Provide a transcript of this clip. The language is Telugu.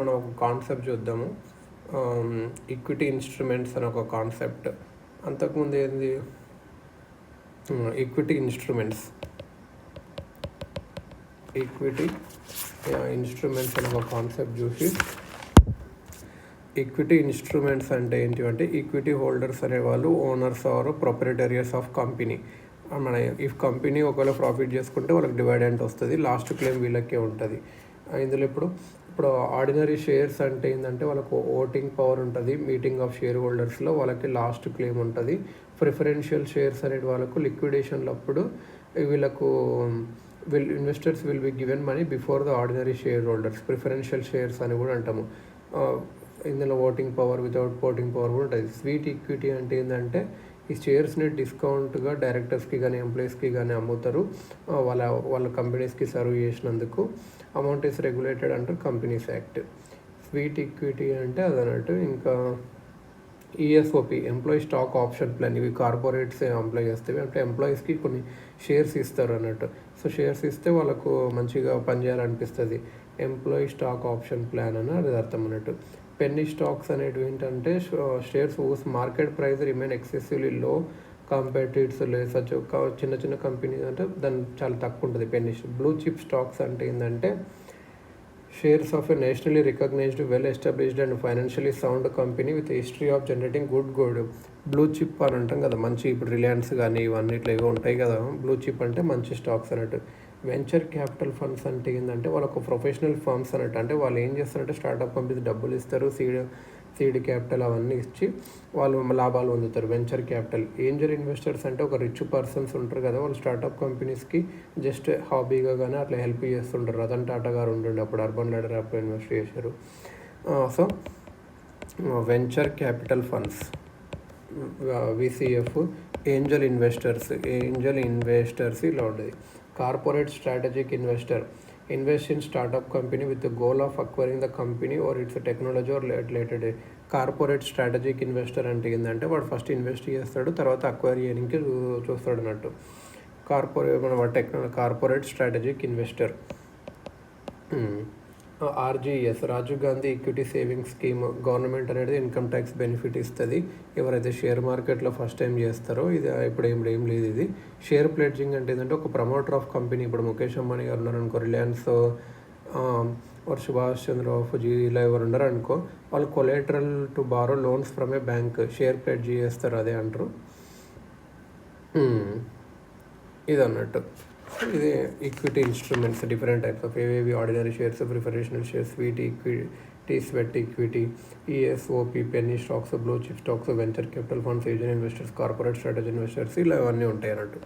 మనం ఒక కాన్సెప్ట్ చూద్దాము. ఈక్విటీ ఇన్స్ట్రుమెంట్స్ అని ఒక కాన్సెప్ట్. అంతకుముందు ఏంది, ఈక్విటీ ఇన్స్ట్రుమెంట్స్ అని ఒక కాన్సెప్ట్ చూసి, ఈక్విటీ ఇన్స్ట్రుమెంట్స్ అంటే ఏంటి అంటే ఈక్విటీ హోల్డర్స్ అనేవాళ్ళు ఓనర్స్ ఆర్ ప్రొప్రైటరియర్స్ ఆఫ్ కంపెనీ. మన ఇఫ్ కంపెనీ ఒకవేళ ప్రాఫిట్ చేసుకుంటే వాళ్ళకి డివిడెంట్ వస్తుంది, లాస్ట్ క్లెయిమ్ వీళ్ళకే ఉంటుంది. ఇందులో ఇప్పుడు ఆర్డినరీ షేర్స్ అంటే ఏంటంటే వాళ్ళకు ఓటింగ్ పవర్ ఉంటుంది, మీటింగ్ ఆఫ్ షేర్ హోల్డర్స్లో వాళ్ళకి లాస్ట్ క్లెయిమ్ ఉంటుంది. ప్రిఫరెన్షియల్ షేర్స్ అనేది వాళ్ళకు లిక్విడేషన్లో అప్పుడు వీళ్ళకు investors will be given money before the ordinary share holders. Preferential shares అని కూడా అంటాము. ఇందులో voting power, without voting power కూడా ఉంటుంది. స్వీట్ ఈక్విటీ అంటే ఏంటంటే ఈ షేర్స్ని డిస్కౌంట్గా డైరెక్టర్స్కి కానీ ఎంప్లాయీస్కి కానీ అమ్ముతారు. వాళ్ళ కంపెనీస్కి సర్వ్ చేసినందుకు amount is regulated under companies act. Sweet equity అంటే అదన్నట్టు. ఇంకా ESOP, employee stock option plan, ఇవి కార్పొరేట్స్ అప్లై చేస్తాయి. అంటే ఎంప్లాయీస్కి కొన్ని షేర్స్ ఇస్తారు అన్నట్టు. సో షేర్స్ ఇస్తే వాళ్ళకు మంచిగా పనిచేయాలనిపిస్తుంది. ఎంప్లాయీ స్టాక్ ఆప్షన్ ప్లాన్ అని అది అర్థం అన్నట్టు. పెన్నీ స్టాక్స్ అనేటివి ఏంటంటే shares whose market price remain excessively low compared such చిన్న కంపెనీస్ అంటే దాని చాలా తక్కువ ఉంటుంది పెన్నీ. బ్లూ చిప్ స్టాక్స్ అంటే ఏంటంటే shares of a nationally recognised well established and financially sound company with history of generating good. Blue chip అని అంటాం కదా, మంచి ఇప్పుడు రిలయన్స్ కానీ ఇవన్నీ ఇట్లా ఇవి ఉంటాయి కదా, బ్లూ చిప్ అంటే మంచి స్టాక్స్ అన్నట్టు. వెంచర్ క్యాపిటల్ ఫండ్స్ అంటే ఏంటంటే వాళ్ళకు ప్రొఫెషనల్ ఫండ్స్ అన్నట్టు. అంటే వాళ్ళు ఏం చేస్తారంటే స్టార్టప్ కంపెనీస్ డబ్బులు ఇస్తారు, సీడ్ క్యాపిటల్ అవన్నీ ఇచ్చి వాళ్ళు లాభాలు పొందుతారు. Venture capital. ఏంజల్ ఇన్వెస్టర్స్ అంటే ఒక రిచ్ పర్సన్స్ ఉంటారు కదా, వాళ్ళు స్టార్టప్ కంపెనీస్కి జస్ట్ హాబీగా కానీ అట్లా హెల్ప్ చేస్తుంటారు. రతన్ టాటా గారు ఉంటుండే అప్పుడు అర్బన్ లాడర్ యాప్లో ఇన్వెస్ట్ చేశారు. So venture capital funds, VCF. Angel investors ఇలా ఉంటుంది. Corporate strategic investor invest in startup company with the goal of acquiring the company or its technology or related. Corporate strategic investor అంటే ఏంటంటే వాడు ఫస్ట్ ఇన్వెస్ట్ చేస్తాడు, తర్వాత అక్వైర్ చేయడానికి చూస్తాడు అన్నట్టు. Corporate strategic investor. RGS, Rajiv Gandhi equity savings scheme. Government అనేది ఇన్కమ్ ట్యాక్స్ బెనిఫిట్ ఇస్తుంది ఎవరైతే షేర్ మార్కెట్లో ఫస్ట్ టైం చేస్తారో. ఇది ఇప్పుడు ఏం లేదు. ఇది షేర్ ప్లెడ్జింగ్ అంటే ఏంటంటే ఒక ప్రమోటర్ ఆఫ్ కంపెనీ, ఇప్పుడు ముఖేష్ అంబానీ గారు ఉన్నారనుకో, రిలయన్స్ సుభాష్ చంద్ర జీ ఇలా ఎవరు ఉన్నారనుకో, వాళ్ళు collateral to borrow loans from a bank share pledge చేస్తారు, అదే అంటారు. ఇది అన్నట్టు. ఇది equity instruments, different types of ఏవేవి: ordinary shares, preferential shares, sweet equity, sweat equity, ESOP, penny stocks, blue chip stocks, venture capital funds, agent investors, corporate strategy investors, ఇలా ఇవన్నీ ఉంటాయి అన్నట్టు.